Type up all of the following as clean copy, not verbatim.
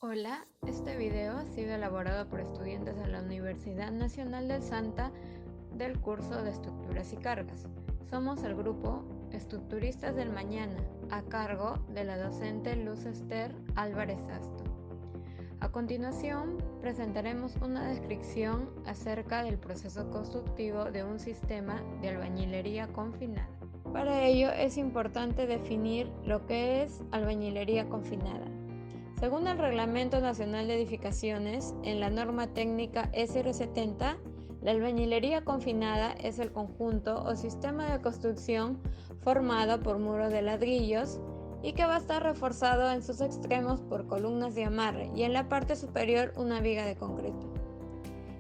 Hola, este video ha sido elaborado por estudiantes de la Universidad Nacional del Santa del curso de Estructuras y Cargas. Somos el grupo Estructuristas del Mañana, a cargo de la docente Luz Ester Álvarez Asto. A continuación, presentaremos una descripción acerca del proceso constructivo de un sistema de albañilería confinada. Para ello es importante definir lo que es albañilería confinada. Según el Reglamento Nacional de Edificaciones, en la norma técnica SR70, la albañilería confinada es el conjunto o sistema de construcción formado por muros de ladrillos y que va a estar reforzado en sus extremos por columnas de amarre y en la parte superior una viga de concreto.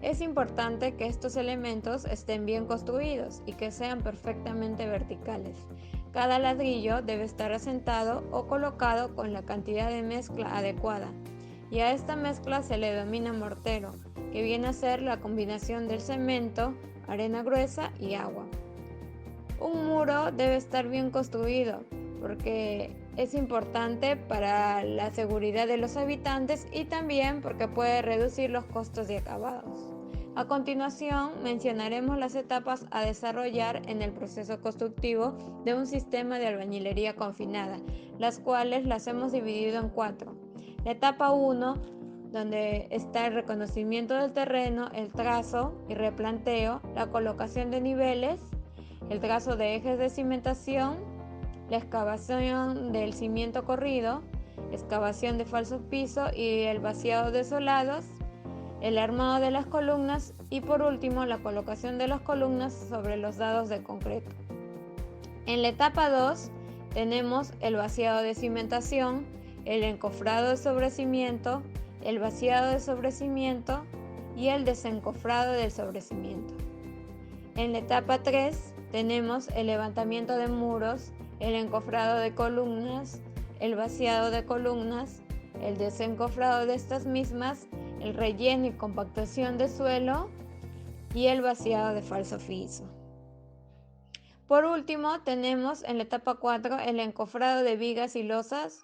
Es importante que estos elementos estén bien construidos y que sean perfectamente verticales. Cada ladrillo debe estar asentado o colocado con la cantidad de mezcla adecuada, y a esta mezcla se le denomina mortero, que viene a ser la combinación del cemento, arena gruesa y agua. Un muro debe estar bien construido porque es importante para la seguridad de los habitantes y también porque puede reducir los costos de acabados. A continuación, mencionaremos las etapas a desarrollar en el proceso constructivo de un sistema de albañilería confinada, las cuales las hemos dividido en 4. La etapa 1, donde está el reconocimiento del terreno, el trazo y replanteo, la colocación de niveles, el trazo de ejes de cimentación, la excavación del cimiento corrido, excavación de falsos pisos y el vaciado de solados, el armado de las columnas y por último la colocación de las columnas sobre los dados de concreto. En la etapa 2 tenemos el vaciado de cimentación, el encofrado de sobrecimiento, el vaciado de sobrecimiento y el desencofrado del sobrecimiento. En la etapa 3 tenemos el levantamiento de muros, el encofrado de columnas, el vaciado de columnas, el desencofrado de estas mismas, el relleno y compactación de suelo y el vaciado de falso piso. Por último, tenemos en la etapa 4 el encofrado de vigas y losas,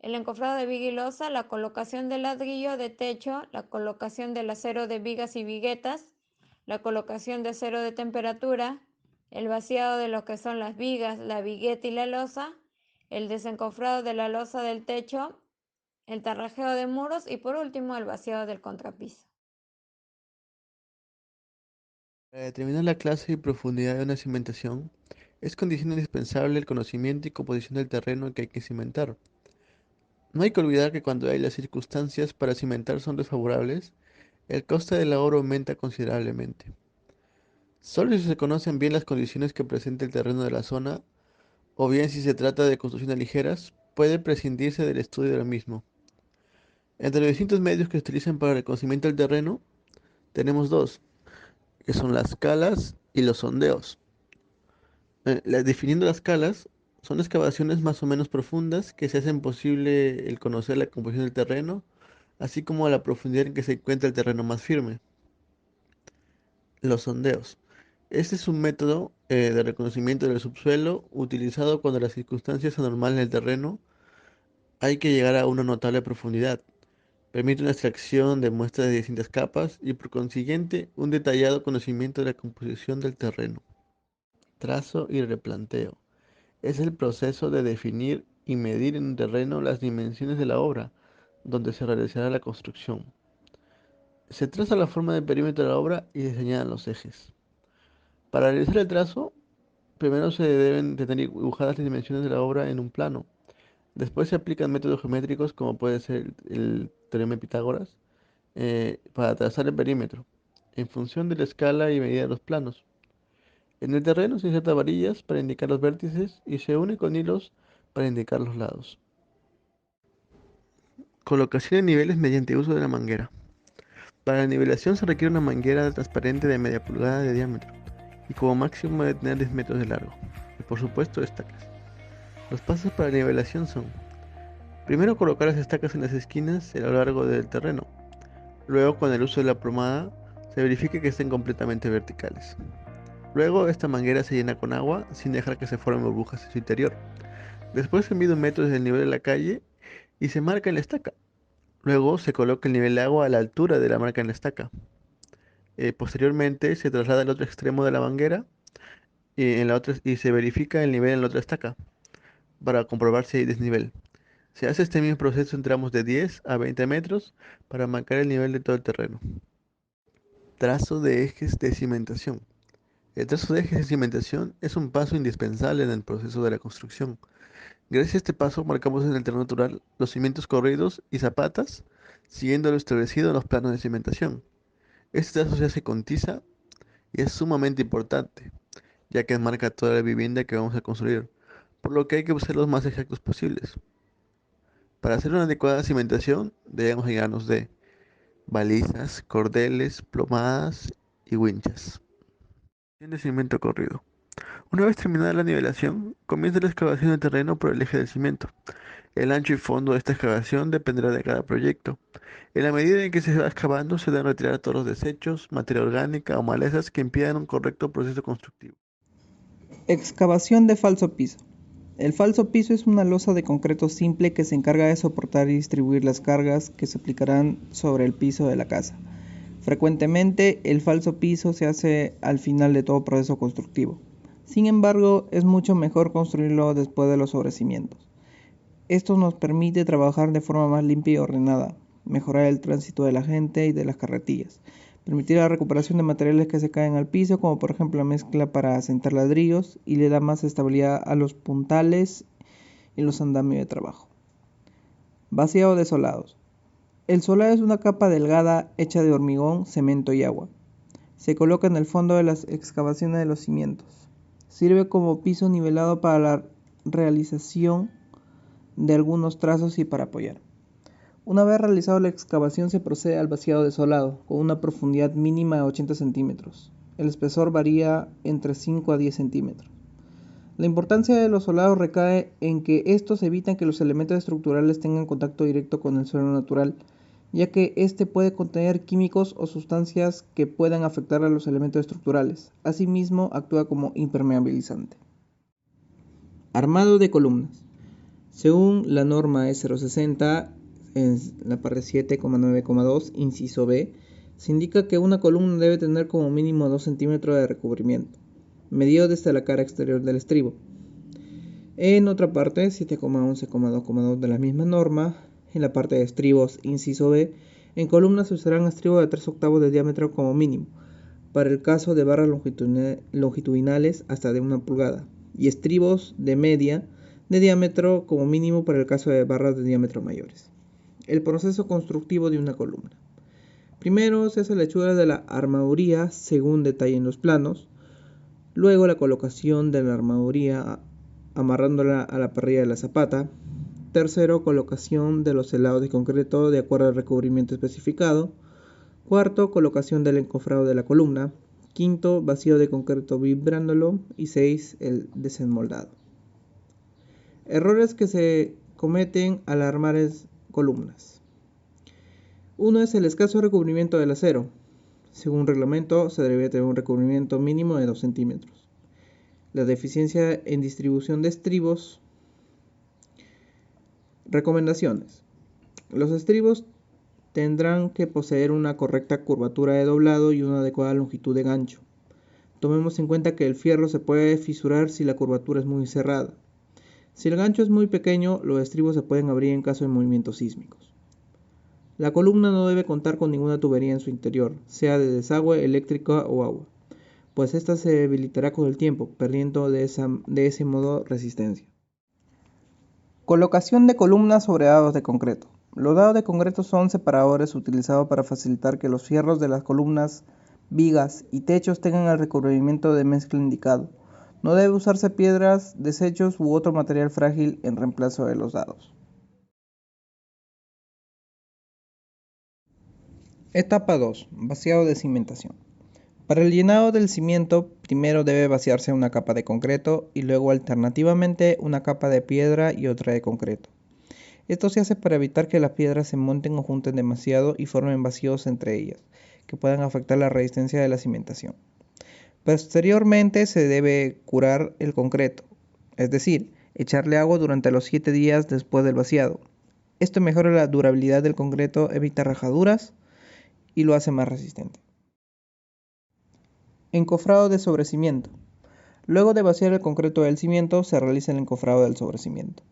la colocación del ladrillo de techo, la colocación del acero de vigas y viguetas, la colocación de acero de temperatura, el vaciado de lo que son las vigas, la vigueta y la losa, el desencofrado de la losa del techo, el tarrajeo de muros y por último el vaciado del contrapiso. Para determinar la clase y profundidad de una cimentación, es condición indispensable el conocimiento y composición del terreno que hay que cimentar. No hay que olvidar que cuando hay las circunstancias para cimentar son desfavorables, el coste de la obra aumenta considerablemente. Solo si se conocen bien las condiciones que presenta el terreno de la zona, o bien si se trata de construcciones ligeras, puede prescindirse del estudio del mismo. Entre los distintos medios que se utilizan para el reconocimiento del terreno, tenemos dos, que son las calas y los sondeos. Definiendo las calas, son excavaciones más o menos profundas que se hacen posible el conocer la composición del terreno, así como la profundidad en que se encuentra el terreno más firme. Los sondeos. Este es un método de reconocimiento del subsuelo utilizado cuando las circunstancias anormales del terreno hay que llegar a una notable profundidad. Permite una extracción de muestras de distintas capas y por consiguiente un detallado conocimiento de la composición del terreno. Trazo y replanteo. Es el proceso de definir y medir en un terreno las dimensiones de la obra donde se realizará la construcción. Se traza la forma del perímetro de la obra y se señalan los ejes. Para realizar el trazo, primero se deben de tener dibujadas las dimensiones de la obra en un plano. Después se aplican métodos geométricos como puede ser el teorema de Pitágoras para trazar el perímetro, en función de la escala y medida de los planos. En el terreno se insertan varillas para indicar los vértices y se une con hilos para indicar los lados. Colocación de niveles mediante uso de la manguera. Para la nivelación se requiere una manguera transparente de media pulgada de diámetro y como máximo de tener 10 metros de largo. Y por supuesto estacas. Los pasos para la nivelación son: primero colocar las estacas en las esquinas y a lo largo del terreno. Luego, con el uso de la plomada, se verifica que estén completamente verticales. Luego, esta manguera se llena con agua sin dejar que se formen burbujas en su interior. Después se mide un metro desde el nivel de la calle y se marca en la estaca. Luego se coloca el nivel de agua a la altura de la marca en la estaca. Posteriormente se traslada al otro extremo de la manguera y se verifica el nivel en la otra estaca para comprobar si hay desnivel. Se hace este mismo proceso en tramos de 10 a 20 metros para marcar el nivel de todo el terreno. Trazo de ejes de cimentación. El trazo de ejes de cimentación es un paso indispensable en el proceso de la construcción. Gracias a este paso marcamos en el terreno natural los cimientos corridos y zapatas, siguiendo lo establecido en los planos de cimentación. Este trazo se hace con tiza y es sumamente importante, ya que marca toda la vivienda que vamos a construir, por lo que hay que ser los más exactos posibles. Para hacer una adecuada cimentación debemos guiarnos de balizas, cordeles, plomadas y winchas. De cimiento corrido. Una vez terminada la nivelación, comienza la excavación del terreno por el eje del cimiento. El ancho y fondo de esta excavación dependerá de cada proyecto. En la medida en que se va excavando, se deben retirar todos los desechos, materia orgánica o malezas que impidan un correcto proceso constructivo. Excavación de falso piso. El falso piso es una losa de concreto simple que se encarga de soportar y distribuir las cargas que se aplicarán sobre el piso de la casa. Frecuentemente, el falso piso se hace al final de todo proceso constructivo. Sin embargo, es mucho mejor construirlo después de los sobrecimientos. Esto nos permite trabajar de forma más limpia y ordenada, mejorar el tránsito de la gente y de las carretillas, permitir la recuperación de materiales que se caen al piso, como por ejemplo la mezcla para asentar ladrillos, y le da más estabilidad a los puntales y los andamios de trabajo. Vaciado de solados. El solado es una capa delgada hecha de hormigón, cemento y agua. Se coloca en el fondo de las excavaciones de los cimientos. Sirve como piso nivelado para la realización de algunos trazos y para apoyar. Una vez realizada la excavación se procede al vaciado de solado, con una profundidad mínima de 80 centímetros. El espesor varía entre 5 a 10 centímetros. La importancia de los solados recae en que estos evitan que los elementos estructurales tengan contacto directo con el suelo natural, ya que éste puede contener químicos o sustancias que puedan afectar a los elementos estructurales. Asimismo, actúa como impermeabilizante. Armado de columnas. Según la norma E060, en la parte 7,9,2, inciso B, se indica que una columna debe tener como mínimo 2 centímetros de recubrimiento, medido desde la cara exterior del estribo. En otra parte, 7,11,2,2 de la misma norma, en la parte de estribos, inciso B, en columnas se usarán estribos de 3/8 de diámetro como mínimo, para el caso de barras longitudinales hasta de 1 pulgada, y estribos de media de diámetro como mínimo para el caso de barras de diámetro mayores. El proceso constructivo de una columna. Primero se hace la hechura de la armaduría según detalle en los planos, luego la colocación de la armaduría amarrándola a la parrilla de la zapata. Tercero, colocación de los helados de concreto de acuerdo al recubrimiento especificado. Cuarto, colocación del encofrado de la columna. Quinto, vacío de concreto vibrándolo. Y 6, el desenmoldado. Errores que se cometen al armar columnas. Uno es el escaso recubrimiento del acero. Según reglamento, se debería tener un recubrimiento mínimo de 2 centímetros. La deficiencia en distribución de estribos. Recomendaciones. Los estribos tendrán que poseer una correcta curvatura de doblado y una adecuada longitud de gancho. Tomemos en cuenta que el fierro se puede fisurar si la curvatura es muy cerrada. Si el gancho es muy pequeño, los estribos se pueden abrir en caso de movimientos sísmicos. La columna no debe contar con ninguna tubería en su interior, sea de desagüe, eléctrica o agua, pues esta se debilitará con el tiempo, perdiendo de ese modo resistencia. Colocación de columnas sobre dados de concreto. Los dados de concreto son separadores utilizados para facilitar que los fierros de las columnas, vigas y techos tengan el recubrimiento de mezcla indicado. No debe usarse piedras, desechos u otro material frágil en reemplazo de los dados. Etapa 2. Vaciado de cimentación. Para el llenado del cimiento, primero debe vaciarse una capa de concreto y luego alternativamente una capa de piedra y otra de concreto. Esto se hace para evitar que las piedras se monten o junten demasiado y formen vacíos entre ellas, que puedan afectar la resistencia de la cimentación. Posteriormente se debe curar el concreto, es decir, echarle agua durante los 7 días después del vaciado. Esto mejora la durabilidad del concreto, evita rajaduras y lo hace más resistente. Encofrado de sobrecimiento. Luego de vaciar el concreto del cimiento, se realiza el encofrado del sobrecimiento.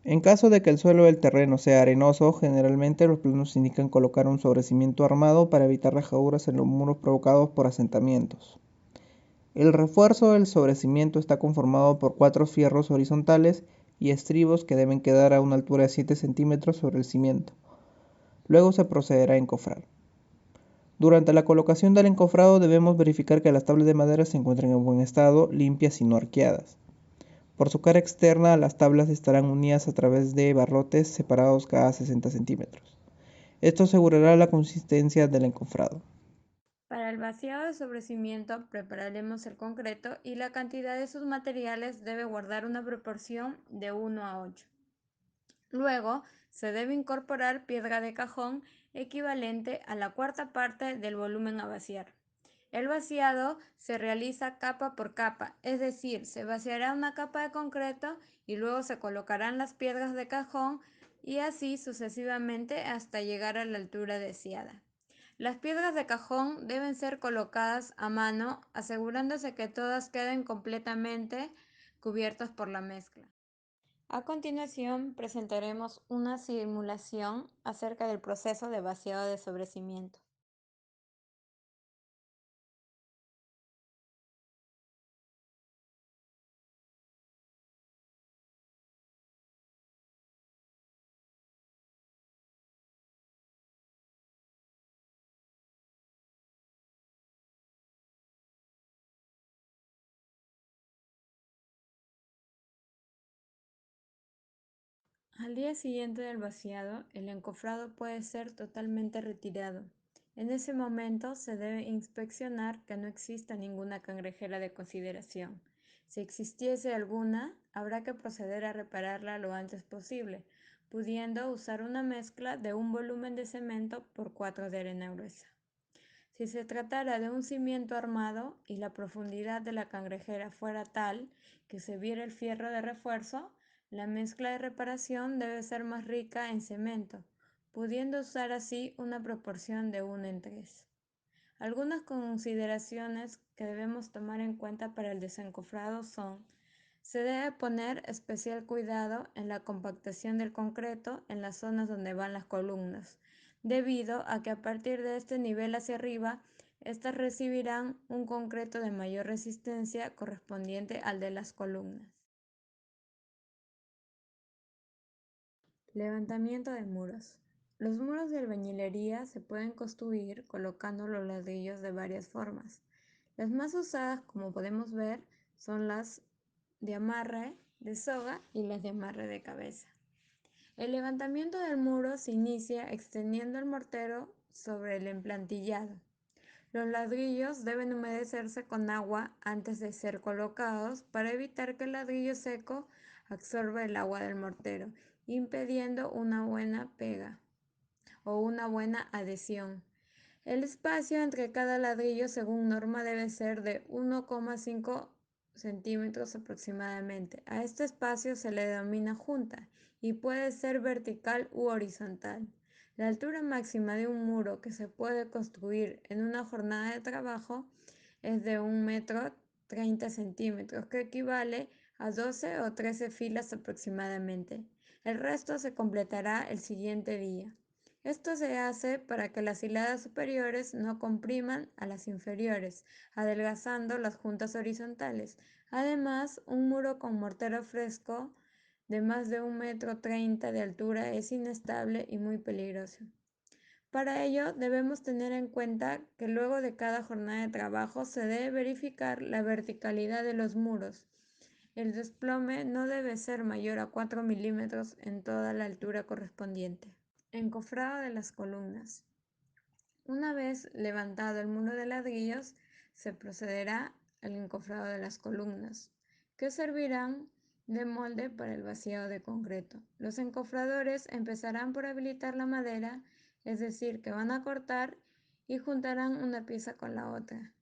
En caso de que el suelo del terreno sea arenoso, generalmente los planos indican colocar un sobrecimiento armado para evitar rajaduras en los muros provocados por asentamientos. El refuerzo del sobrecimiento está conformado por 4 fierros horizontales y estribos que deben quedar a una altura de 7 centímetros sobre el cimiento. Luego se procederá a encofrar. Durante la colocación del encofrado debemos verificar que las tablas de madera se encuentren en buen estado, limpias y no arqueadas. Por su cara externa, las tablas estarán unidas a través de barrotes separados cada 60 centímetros. Esto asegurará la consistencia del encofrado. Para el vaciado de sobrecimiento prepararemos el concreto y la cantidad de sus materiales debe guardar una proporción de 1 a 8. Luego se debe incorporar piedra de cajón equivalente a la cuarta parte del volumen a vaciar. El vaciado se realiza capa por capa, es decir, se vaciará una capa de concreto y luego se colocarán las piedras de cajón y así sucesivamente hasta llegar a la altura deseada. Las piedras de cajón deben ser colocadas a mano, asegurándose que todas queden completamente cubiertas por la mezcla. A continuación presentaremos una simulación acerca del proceso de vaciado de sobrecimiento. Al día siguiente del vaciado, el encofrado puede ser totalmente retirado. En ese momento se debe inspeccionar que no exista ninguna cangrejera de consideración. Si existiese alguna, habrá que proceder a repararla lo antes posible, pudiendo usar una mezcla de un volumen de cemento por 4 de arena gruesa. Si se tratara de un cimiento armado y la profundidad de la cangrejera fuera tal que se viera el fierro de refuerzo, la mezcla de reparación debe ser más rica en cemento, pudiendo usar así una proporción de 1 en 3. Algunas consideraciones que debemos tomar en cuenta para el desencofrado son: se debe poner especial cuidado en la compactación del concreto en las zonas donde van las columnas, debido a que a partir de este nivel hacia arriba, estas recibirán un concreto de mayor resistencia correspondiente al de las columnas. Levantamiento de muros. Los muros de albañilería se pueden construir colocando los ladrillos de varias formas. Las más usadas, como podemos ver, son las de amarre de soga y las de amarre de cabeza. El levantamiento del muro se inicia extendiendo el mortero sobre el emplantillado. Los ladrillos deben humedecerse con agua antes de ser colocados para evitar que el ladrillo seco absorba el agua del mortero, impidiendo una buena pega o una buena adhesión. El espacio entre cada ladrillo según norma debe ser de 1,5 centímetros aproximadamente. A este espacio se le denomina junta y puede ser vertical u horizontal. La altura máxima de un muro que se puede construir en una jornada de trabajo es de 1,30 m, que equivale a 12 o 13 filas aproximadamente. El resto se completará el siguiente día. Esto se hace para que las hiladas superiores no compriman a las inferiores, adelgazando las juntas horizontales. Además, un muro con mortero fresco de más de 1,30 m de altura es inestable y muy peligroso. Para ello, debemos tener en cuenta que luego de cada jornada de trabajo se debe verificar la verticalidad de los muros. El desplome no debe ser mayor a 4 milímetros en toda la altura correspondiente. Encofrado de las columnas. Una vez levantado el muro de ladrillos, se procederá al encofrado de las columnas, que servirán de molde para el vaciado de concreto. Los encofradores empezarán por habilitar la madera, es decir, que van a cortar y juntarán una pieza con la otra.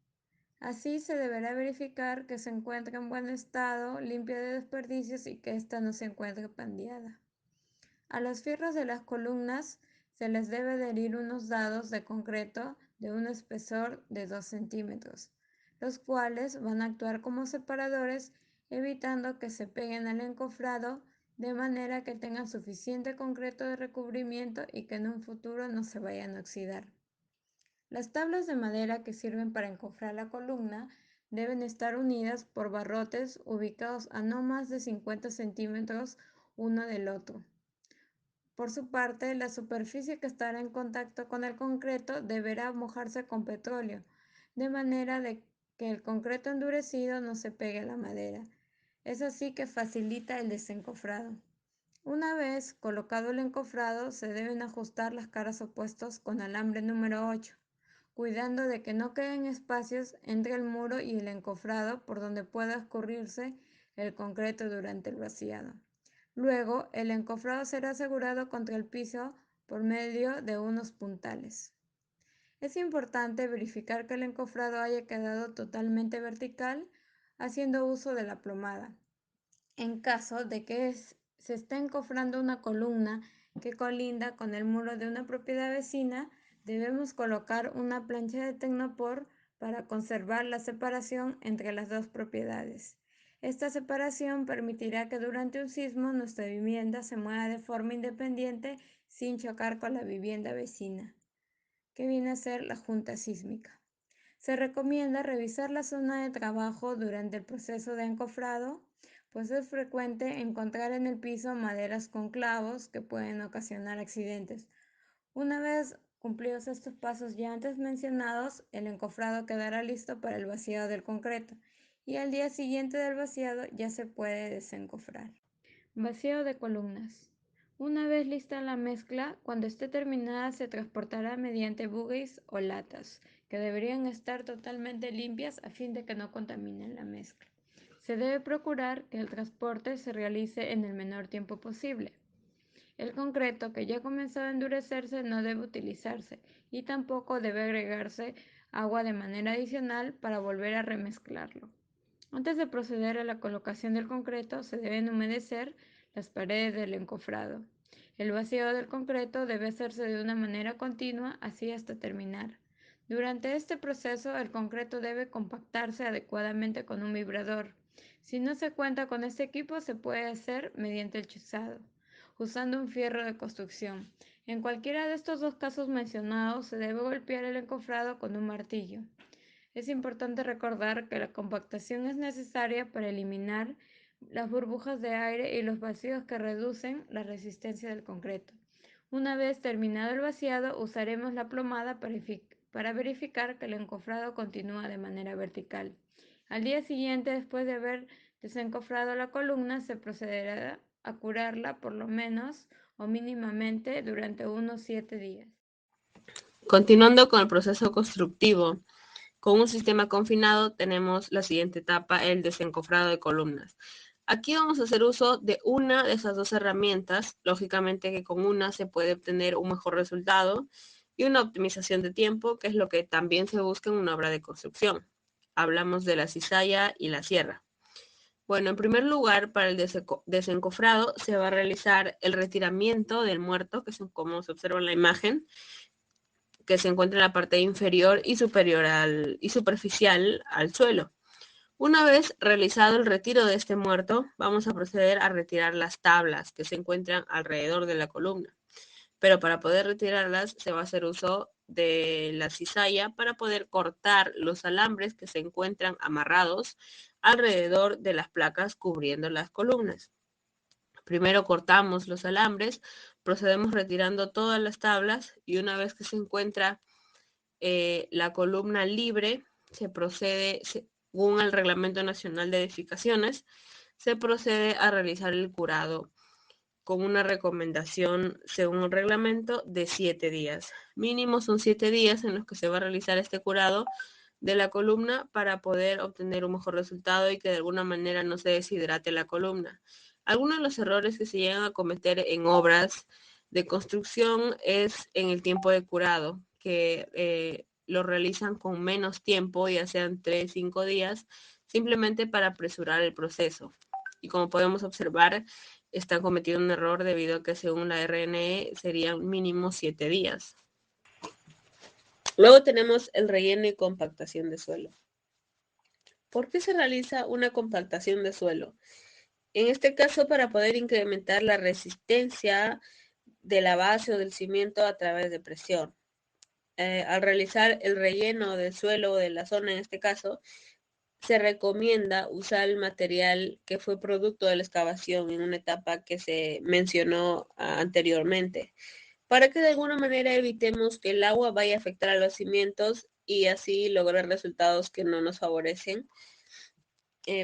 Así se deberá verificar que se encuentre en buen estado, limpia de desperdicios y que ésta no se encuentre pandeada. A los fierros de las columnas se les debe adherir unos dados de concreto de un espesor de 2 centímetros, los cuales van a actuar como separadores, evitando que se peguen al encofrado, de manera que tengan suficiente concreto de recubrimiento y que en un futuro no se vayan a oxidar. Las tablas de madera que sirven para encofrar la columna deben estar unidas por barrotes ubicados a no más de 50 centímetros uno del otro. Por su parte, la superficie que estará en contacto con el concreto deberá mojarse con petróleo, de manera de que el concreto endurecido no se pegue a la madera. Es así que facilita el desencofrado. Una vez colocado el encofrado, se deben ajustar las caras opuestas con alambre número 8, cuidando de que no queden espacios entre el muro y el encofrado por donde pueda escurrirse el concreto durante el vaciado. Luego, el encofrado será asegurado contra el piso por medio de unos puntales. Es importante verificar que el encofrado haya quedado totalmente vertical, haciendo uso de la plomada. En caso de que se esté encofrando una columna que colinda con el muro de una propiedad vecina, debemos colocar una plancha de tecnopor para conservar la separación entre las dos propiedades. Esta separación permitirá que durante un sismo nuestra vivienda se mueva de forma independiente sin chocar con la vivienda vecina, que viene a ser la junta sísmica. Se recomienda revisar la zona de trabajo durante el proceso de encofrado, pues es frecuente encontrar en el piso maderas con clavos que pueden ocasionar accidentes. Una vez cumplidos estos pasos ya antes mencionados, el encofrado quedará listo para el vaciado del concreto y al día siguiente del vaciado ya se puede desencofrar. Vaciado de columnas. Una vez lista la mezcla, cuando esté terminada se transportará mediante buggies o latas, que deberían estar totalmente limpias a fin de que no contaminen la mezcla. Se debe procurar que el transporte se realice en el menor tiempo posible. El concreto que ya ha comenzado a endurecerse no debe utilizarse y tampoco debe agregarse agua de manera adicional para volver a remezclarlo. Antes de proceder a la colocación del concreto, se deben humedecer las paredes del encofrado. El vaciado del concreto debe hacerse de una manera continua, así hasta terminar. Durante este proceso, el concreto debe compactarse adecuadamente con un vibrador. Si no se cuenta con este equipo, se puede hacer mediante el chuzado, usando un fierro de construcción. En cualquiera de estos dos casos mencionados, se debe golpear el encofrado con un martillo. Es importante recordar que la compactación es necesaria para eliminar las burbujas de aire y los vacíos que reducen la resistencia del concreto. Una vez terminado el vaciado, usaremos la plomada para verificar que el encofrado continúa de manera vertical. Al día siguiente, después de haber desencofrado la columna, se procederá a curarla por lo menos o mínimamente durante unos 7 días. Continuando con el proceso constructivo, con un sistema confinado tenemos la siguiente etapa, el desencofrado de columnas. Aquí vamos a hacer uso de una de esas dos herramientas. Lógicamente que con una se puede obtener un mejor resultado y una optimización de tiempo, que es lo que también se busca en una obra de construcción. Hablamos de la cizalla y la sierra. Bueno, en primer lugar, para el desencofrado se va a realizar el retiramiento del muerto, que es como se observa en la imagen, que se encuentra en la parte inferior y superior y superficial al suelo. Una vez realizado el retiro de este muerto, vamos a proceder a retirar las tablas que se encuentran alrededor de la columna. Pero para poder retirarlas se va a hacer uso de la cizalla para poder cortar los alambres que se encuentran amarrados alrededor de las placas cubriendo las columnas. Primero cortamos los alambres, procedemos retirando todas las tablas y una vez que se encuentra la columna libre, se procede, según el Reglamento Nacional de Edificaciones, se procede a realizar el curado con una recomendación, según el reglamento, de 7 días. Mínimo son 7 días en los que se va a realizar este curado de la columna para poder obtener un mejor resultado y que de alguna manera no se deshidrate la columna. Algunos de los errores que se llegan a cometer en obras de construcción es en el tiempo de curado, que lo realizan con menos tiempo, ya sean 3, 5 días, simplemente para apresurar el proceso. Y como podemos observar, están cometiendo un error debido a que según la RNE serían mínimo 7 días. Luego tenemos el relleno y compactación de suelo. ¿Por qué se realiza una compactación de suelo? En este caso, para poder incrementar la resistencia de la base o del cimiento a través de presión. Al realizar el relleno del suelo o de la zona, en este caso, se recomienda usar el material que fue producto de la excavación en una etapa que se mencionó anteriormente, para que de alguna manera evitemos que el agua vaya a afectar a los cimientos y así lograr resultados que no nos favorecen.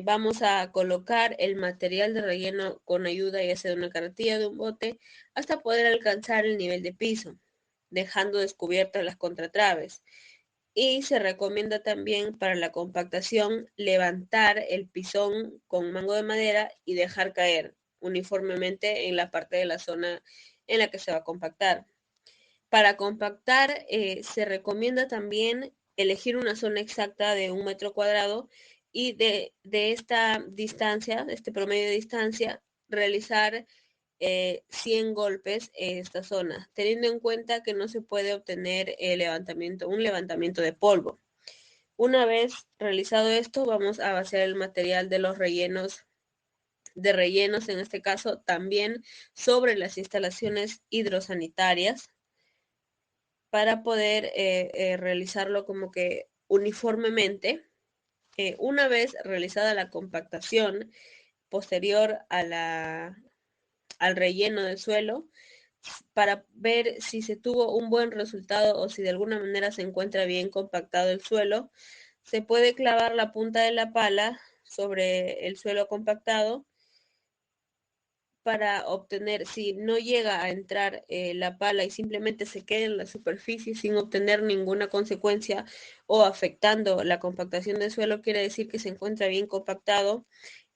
Vamos a colocar el material de relleno con ayuda ya sea de una carretilla o de un bote hasta poder alcanzar el nivel de piso, dejando descubiertas las contratraves. Y se recomienda también para la compactación levantar el pisón con mango de madera y dejar caer uniformemente en la parte de la zona en la que se va a compactar. Para compactar se recomienda también elegir una zona exacta de 1 metro cuadrado y de esta distancia, de este promedio de distancia, realizar 100 golpes en esta zona, teniendo en cuenta que no se puede obtener un levantamiento de polvo. Una vez realizado esto, vamos a vaciar el material de los rellenos, en este caso, también sobre las instalaciones hidrosanitarias para poder realizarlo como que uniformemente. Una vez realizada la compactación posterior al relleno del suelo, para ver si se tuvo un buen resultado o si de alguna manera se encuentra bien compactado el suelo, se puede clavar la punta de la pala sobre el suelo compactado para obtener, si no llega a entrar la pala y simplemente se queda en la superficie sin obtener ninguna consecuencia o afectando la compactación del suelo, quiere decir que se encuentra bien compactado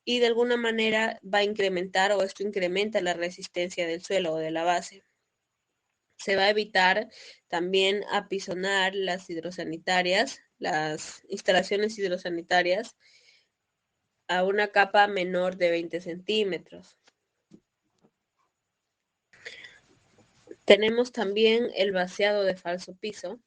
y de alguna manera va a incrementar o esto incrementa la resistencia del suelo o de la base. Se va a evitar también apisonar las hidrosanitarias, las instalaciones hidrosanitarias a una capa menor de 20 centímetros. Tenemos también el vaciado de falso piso.